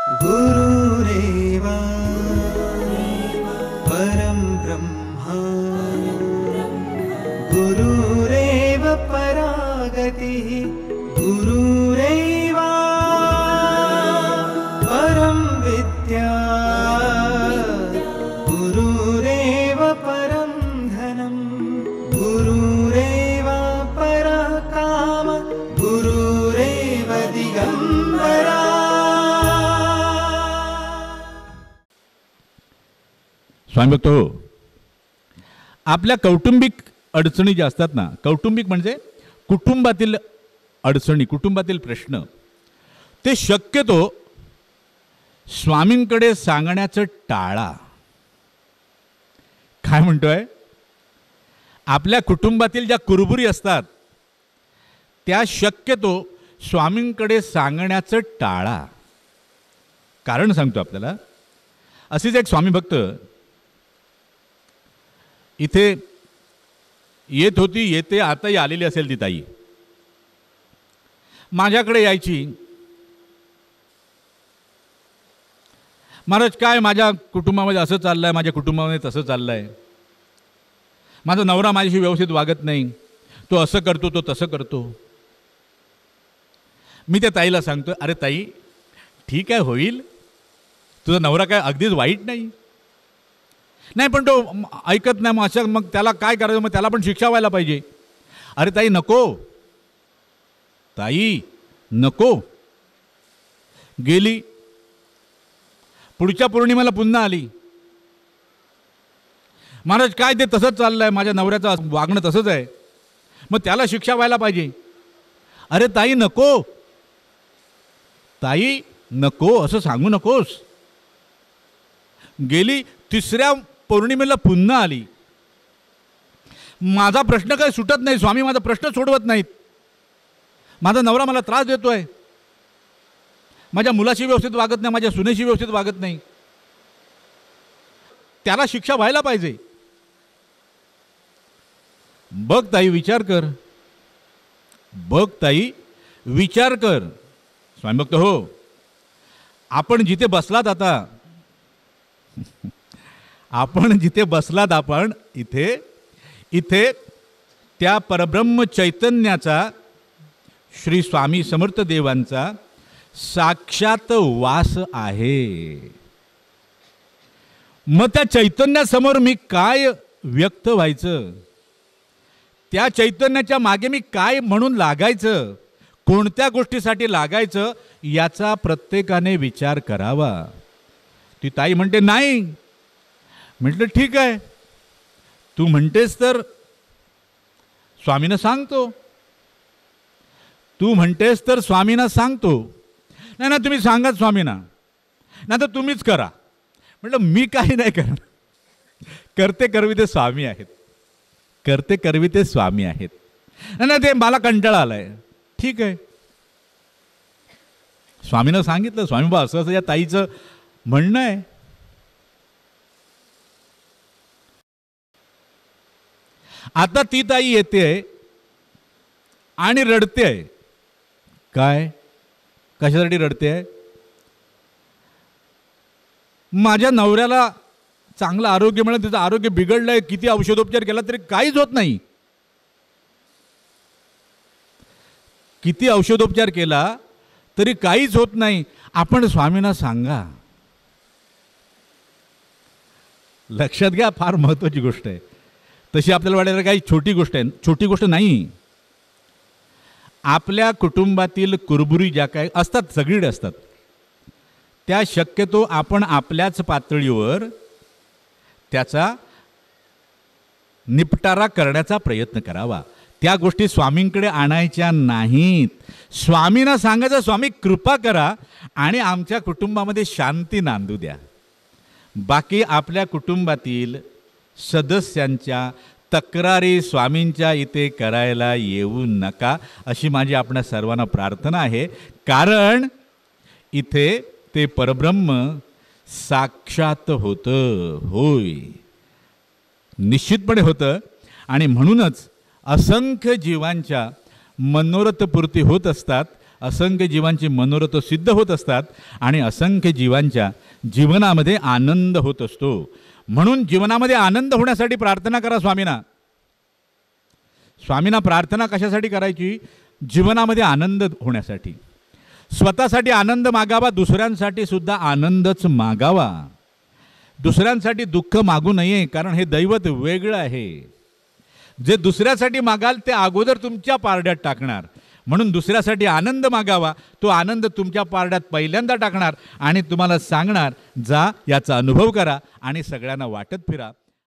गुरुरेवा परं ब्रह्मा गुरुरेव परागतिः गुरुरेवा परं विद्या गुरुरेव परं धनं गुरुरेव परः काम गुरुरेव दिगंबरा. स्वामीभक्त हो, आपल्या कौटुंबिक अडचणी ज्या असतात ना, कौटुंबिक म्हणजे कुटुंबातील अडचणी, कुटुंबातील प्रश्न, ते शक्यतो स्वामींकडे सांगण्याचं टाळा. काय म्हणतोय? आपल्या कुटुंबातील ज्या कुरबुरी असतात त्या शक्यतो स्वामींकडे सांगण्याचं टाळा. कारण सांगतो आपल्याला. अशीच एक स्वामी भक्त इथे येत होती, येते, आताही आलेली असेल ती ताई. माझ्याकडे यायची, महाराज काय माझ्या कुटुंबामध्ये असं चाललंय, माझ्या कुटुंबामध्ये तसं चाललंय, माझा नवरा माझ्याशी व्यवस्थित वागत नाही, तो असं करतो, तो तसं करतो. मी त्या ताईला सांगतो, अरे ताई ठीक आहे, होईल, तुझा नवरा काय अगदीच वाईट नाही. नाही पण तो ऐकत नाही, मग त्याला काय करायचं, मग त्याला पण शिक्षा व्हायला पाहिजे. अरे ताई नको, ताई नको. गेली, पुढच्या पौर्णिमेला पुन्हा आली, महाराज काय ते तसंच चाललंय, माझ्या नवऱ्याचं वागणं तसंच आहे, मग त्याला शिक्षा व्हायला पाहिजे. अरे ताई नको, ताई नको, असं सांगू नकोस. गेली, तिसऱ्या पौर्णिमेला पुन्हा आली, माझा प्रश्न काही सुटत नाही, स्वामी माझा प्रश्न सोडवत नाहीत, माझा नवरा मला त्रास देतोय, माझ्या मुलाशी व्यवस्थित वागत नाही, माझ्या सुनेशी व्यवस्थित वागत नाही, त्याला शिक्षा व्हायला पाहिजे. बघ ताई विचार कर, बघ ताई विचार कर. स्वामी भक्त हो, आपण जिथे बसलात आता, आपण जिथे बसलात, आपण इथे इथे त्या परब्रह्म चैतन्याचा, श्री स्वामी समर्थ देवांचा साक्षात वास आहे. मग त्या चैतन्यासमोर मी काय व्यक्त व्हायचं, त्या चैतन्याच्या मागे मी काय म्हणून लागायचं, कोणत्या गोष्टीसाठी लागायचं, याचा प्रत्येकाने विचार करावा. ती ताई म्हणते नाही. म्हटलं ठीक आहे, तू म्हणतेस तर स्वामींना सांगतो, तू म्हणतेस तर स्वामींना सांगतो. नाही ना तुम्ही सांगा स्वामींना, नाही तर तुम्हीच करा. म्हटलं मी काही नाही करणार, करते करवी ते स्वामी आहेत, करते करवी ते स्वामी आहेत. नाही ते मला कंटाळा आलाय. ठीक आहे, स्वामीनं सांगितलं, स्वामी बा असं असं या ताईचं म्हणणं आहे. आता ती ताई येते आणि रडते आहे. काय, कशासाठी रडते आहे? माझ्या नवऱ्याला चांगलं आरोग्य मिळालं, तिचं आरोग्य बिघडलंय, किती औषधोपचार केला तरी काहीच होत नाही, किती औषधोपचार केला तरी काहीच होत नाही. आपण स्वामींना सांगा. लक्षात घ्या, फार महत्त्वाची गोष्ट आहे. तशी आपल्याला वाटायला काही छोटी गोष्ट आहे, छोटी गोष्ट नाही. आपल्या कुटुंबातील कुरबुरी ज्या काही असतात, सगळीकडे असतात, त्या शक्यतो आपण आपल्याच पातळीवर त्याचा निपटारा करण्याचा प्रयत्न करावा. त्या गोष्टी स्वामींकडे आणायच्या नाहीत. स्वामींना सांगायचं, स्वामी कृपा करा आणि आमच्या कुटुंबामध्ये शांती नांदू द्या. बाकी आपल्या कुटुंबातील सदस्यांच्या तक्रारी स्वामींच्या इथे करायला येऊ नका, अशी माझी आपणा सर्वांना प्रार्थना आहे. कारण इथे ते परब्रह्म साक्षात होतं. होय, निश्चितपणे होतं. आणि म्हणूनच असंख्य जीवांच्या मनोरथपूर्ती होत असतात असंख्य जीवांची मनोरथ सिद्ध होत असतात आणि असंख्य जीवांच्या जीवनामध्ये आनंद होत असतो. म्हणून जीवनामध्ये आनंद होण्यासाठी प्रार्थना करा स्वामींना. स्वामींना प्रार्थना कशासाठी करायची? जीवनामध्ये आनंद होण्यासाठी. स्वतःसाठी आनंद मागावा, दुसऱ्यांसाठी सुद्धा आनंदच मागावा. दुसऱ्यांसाठी दुःख मागू नये, कारण हे दैवत वेगळं आहे. जे दुसऱ्यासाठी मागाल ते अगोदर तुमच्या पारड्यात टाकणार. म्हणून दुसऱ्यासाठी आनंद मागावा, तो आनंद तुमच्या पारड्यात पहिल्यांदा टाकणार आणि तुम्हाला सांगणार, जा याचा अनुभव करा आणि सगळ्यांना वाटत फिरा.